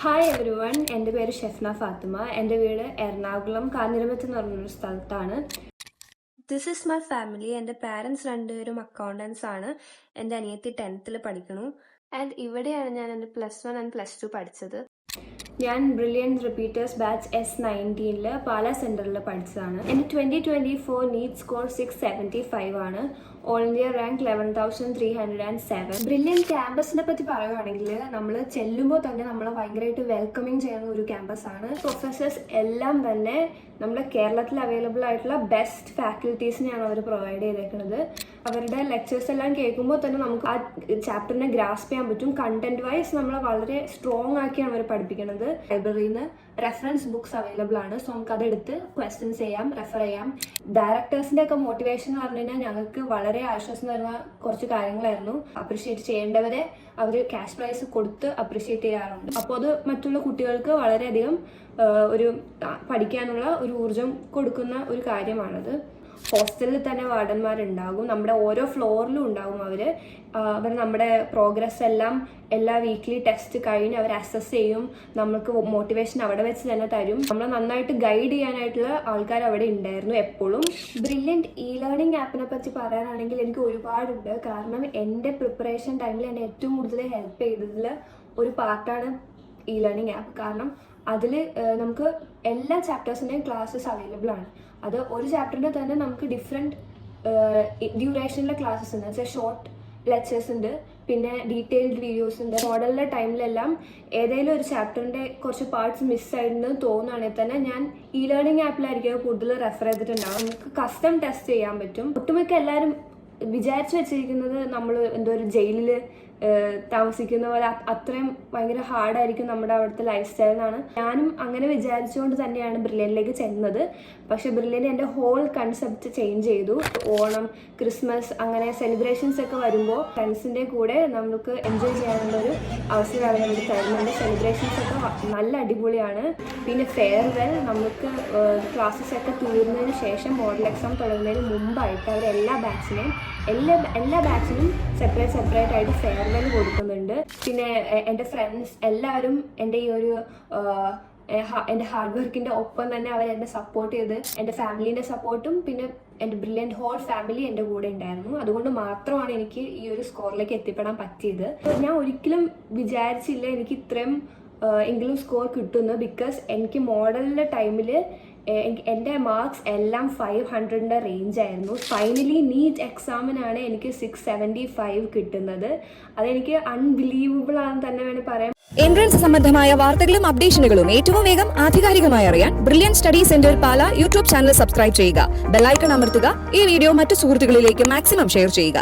Hi every one, എൻ്റെ പേര് ഷെഫ്ന ഫാത്തിമ. എൻ്റെ വീട് എറണാകുളം കാഞ്ഞിരമറ്റം എന്ന് പറഞ്ഞൊരു സ്ഥലത്താണ്. This is my family. എൻ്റെ പാരൻസ് രണ്ടുപേരും അക്കൗണ്ടൻസ് ആണ്. എൻ്റെ അനിയത്തി 10th പഠിക്കുന്നു. ആൻഡ് ഇവിടെയാണ് ഞാൻ എൻ്റെ +1 ആൻഡ് +2 പഠിച്ചത്. ഞാൻ brilliant repeaters batch S19 Pala സെൻറ്ററിൽ പഠിച്ചതാണ്. എൻ്റെ 2024 നീറ്റ് സ്കോർ 675 ആണ്. All India rank 11,307. ബ്രില്യൻറ്റ് ക്യാമ്പസിനെ പറ്റി പറയുകയാണെങ്കിൽ നമ്മൾ ചെല്ലുമ്പോൾ തന്നെ നമ്മളെ ഭയങ്കരമായിട്ട് വെൽക്കമിങ് ചെയ്യുന്ന ഒരു ക്യാമ്പസാണ്. പ്രൊഫസേഴ്സ് എല്ലാം തന്നെ നമ്മുടെ കേരളത്തിൽ അവൈലബിൾ ആയിട്ടുള്ള ബെസ്റ്റ് ഫാക്കൽറ്റീസിനെയാണ് അവർ പ്രൊവൈഡ് ചെയ്തേക്കുന്നത്. അവരുടെ ലെക്ചേഴ്സ് എല്ലാം കേൾക്കുമ്പോൾ തന്നെ നമുക്ക് ആ ചാപ്റ്ററിനെ ഗ്രാസ്പ് ചെയ്യാൻ പറ്റും. കണ്ടന്റ് വൈസ് നമ്മളെ വളരെ സ്ട്രോങ് ആക്കിയാണ് അവർ പഠിപ്പിക്കുന്നത്. ലൈബ്രറിയിൽ നിന്ന് റെഫറൻസ് ബുക്സ് അവൈലബിൾ ആണ്. സോ നമുക്ക് അതെടുത്ത് ക്വസ്റ്റ്യൻസ് ചെയ്യാം, റെഫർ ചെയ്യാം. ഡയറക്ടേഴ്സിൻ്റെ ഒക്കെ മോട്ടിവേഷൻ എന്ന് പറഞ്ഞു കഴിഞ്ഞാൽ ഞങ്ങൾക്ക് വളരെ ആശ്വാസം തരുന്ന കുറച്ച് കാര്യങ്ങളായിരുന്നു. അപ്രിഷ്യേറ്റ് ചെയ്യേണ്ടവരെ അവർ ക്യാഷ് പ്രൈസ് കൊടുത്ത് അപ്രിഷ്യേറ്റ് ചെയ്യാറുണ്ട്. അപ്പോൾ അത് മറ്റുള്ള കുട്ടികൾക്ക് വളരെയധികം ഒരു പഠിക്കാനുള്ള ഒരു ഊർജം കൊടുക്കുന്ന ഒരു കാര്യമാണത്. ഹോസ്റ്റലിൽ തന്നെ വാർഡന്മാരുണ്ടാകും. നമ്മുടെ ഓരോ ഫ്ലോറിലും ഉണ്ടാകും. അവർ നമ്മുടെ പ്രോഗ്രസ് എല്ലാം എല്ലാ വീക്ക്ലി ടെസ്റ്റ് കഴിഞ്ഞ് അവർ അസസ് ചെയ്യും. നമുക്ക് മോട്ടിവേഷൻ അവിടെ വെച്ച് തന്നെ തരും. നമ്മളെ നന്നായിട്ട് ഗൈഡ് ചെയ്യാനായിട്ടുള്ള ആൾക്കാർ അവിടെ ഉണ്ടായിരുന്നു എപ്പോഴും. ബ്രില്യൻറ്റ് ലേണിംഗ് ആപ്പിനെ പറ്റി പറയാനാണെങ്കിൽ എനിക്ക് ഒരുപാടുണ്ട്. കാരണം എൻ്റെ പ്രിപ്പറേഷൻ ടൈമിൽ എന്നെ ഏറ്റവും കൂടുതൽ ഹെൽപ്പ് ചെയ്തതിൽ ഒരു പാർട്ടാണ് ലേണിംഗ് ആപ്പ്. കാരണം അതിൽ നമുക്ക് എല്ലാ ചാപ്റ്റേഴ്സിൻ്റെയും ക്ലാസ്സസ് അവൈലബിൾ ആണ്. അത് ഒരു ചാപ്റ്ററിൻ്റെ തന്നെ നമുക്ക് ഡിഫറെൻറ്റ് ഡ്യൂറേഷനിലെ ക്ലാസ്സസ് ഉണ്ട്. വെച്ചാൽ ഷോർട്ട് ലെക്ചേഴ്സ് ഉണ്ട്, പിന്നെ ഡീറ്റെയിൽഡ് വീഡിയോസ് ഉണ്ട്. മോഡലിൻ്റെ ടൈമിലെല്ലാം ഏതെങ്കിലും ഒരു ചാപ്റ്ററിൻ്റെ കുറച്ച് പാർട്സ് മിസ്സായിരുന്നു തോന്നുകയാണെങ്കിൽ തന്നെ ഞാൻ ലേണിംഗ് ആപ്പിലായിരിക്കും കൂടുതൽ റെഫർ ചെയ്തിട്ടുണ്ടാകും. നമുക്ക് കസ്റ്റം ടെസ്റ്റ് ചെയ്യാൻ പറ്റും. ഒട്ടുമിക്ക എല്ലാവരും വിചാരിച്ചു വെച്ചിരിക്കുന്നത് നമ്മൾ എന്തോ ഒരു ജയിലിൽ താമസിക്കുന്ന പോലെ അത്രയും ഭയങ്കര ഹാർഡായിരിക്കും നമ്മുടെ അവിടുത്തെ ലൈഫ് സ്റ്റൈൽ എന്നാണ്. ഞാനും അങ്ങനെ വിചാരിച്ചുകൊണ്ട് തന്നെയാണ് ബ്രില്യൻറ്റിലേക്ക് ചെന്നത്. പക്ഷേ ബ്രില്യൻറ്റ് എൻ്റെ ഹോൾ കൺസെപ്റ്റ് ചേഞ്ച് ചെയ്തു. ഓണം, ക്രിസ്മസ് അങ്ങനെ സെലിബ്രേഷൻസ് ഒക്കെ വരുമ്പോൾ ഫ്രണ്ട്സിൻ്റെ കൂടെ നമുക്ക് എൻജോയ് ചെയ്യാനുള്ളൊരു അവസരമാണ് നമുക്ക് തരുന്നുണ്ട്. സെലിബ്രേഷൻസ് ഒക്കെ നല്ല അടിപൊളിയാണ്. പിന്നെ ഫെയർവെൽ, നമുക്ക് ക്ലാസ്സസ് ഒക്കെ തീർന്നതിന് ശേഷം മോഡൽ എക്സാം തുടങ്ങുന്നതിന് മുമ്പായിട്ട് അവർ എല്ലാ ബാച്ചിനും സെപ്പറേറ്റ് ആയിട്ട് ഫെയർവെൽ കൊടുക്കുന്നുണ്ട്. പിന്നെ എൻ്റെ ഫ്രണ്ട്സ് എല്ലാവരും എൻ്റെ ഈ ഒരു എൻ്റെ ഹാർഡ് വർക്കിൻ്റെ ഒപ്പം തന്നെ അവരെന്നെ സപ്പോർട്ട് ചെയ്ത്, എൻ്റെ ഫാമിലീൻ്റെ സപ്പോർട്ടും പിന്നെ എൻ്റെ ബ്രില്യൻറ്റ് ഹോൾ ഫാമിലി എൻ്റെ കൂടെ ഉണ്ടായിരുന്നു. അതുകൊണ്ട് മാത്രമാണ് എനിക്ക് ഈ ഒരു സ്കോറിലേക്ക് എത്തിപ്പെടാൻ പറ്റിയത്. ഞാൻ ഒരിക്കലും വിചാരിച്ചില്ല എനിക്ക് ഇത്രയും എങ്കിലും സ്കോർ കിട്ടുന്നു. ബിക്കോസ് എനിക്ക് മോഡലിൻ്റെ ടൈമിൽ എൻ്റെ മാർക്സ് എല്ലാം 500 റേഞ്ച് ആയിരുന്നു. ഫൈനലി നീറ്റ് എക്സാമിനാണ് എനിക്ക് 675 കിട്ടുന്നത്. അതെനിക്ക് അൺബിലീവബിൾ ആണെന്ന് തന്നെ വേണം പറയാം. എൻട്രൻസ് സംബന്ധമായ വാർത്തകളും അപ്ഡേഷനുകളും ഏറ്റവും വേഗം ആധികാരികമായി അറിയാൻ brilliant study centre Pala YouTube channel subscribe ചെയ്യുക. ബെല്ലൈക്കൺ അമർത്തുക. ഈ വീഡിയോ മറ്റു സുഹൃത്തുക്കളിലേക്ക് മാക്സിമം ഷെയർ ചെയ്യുക.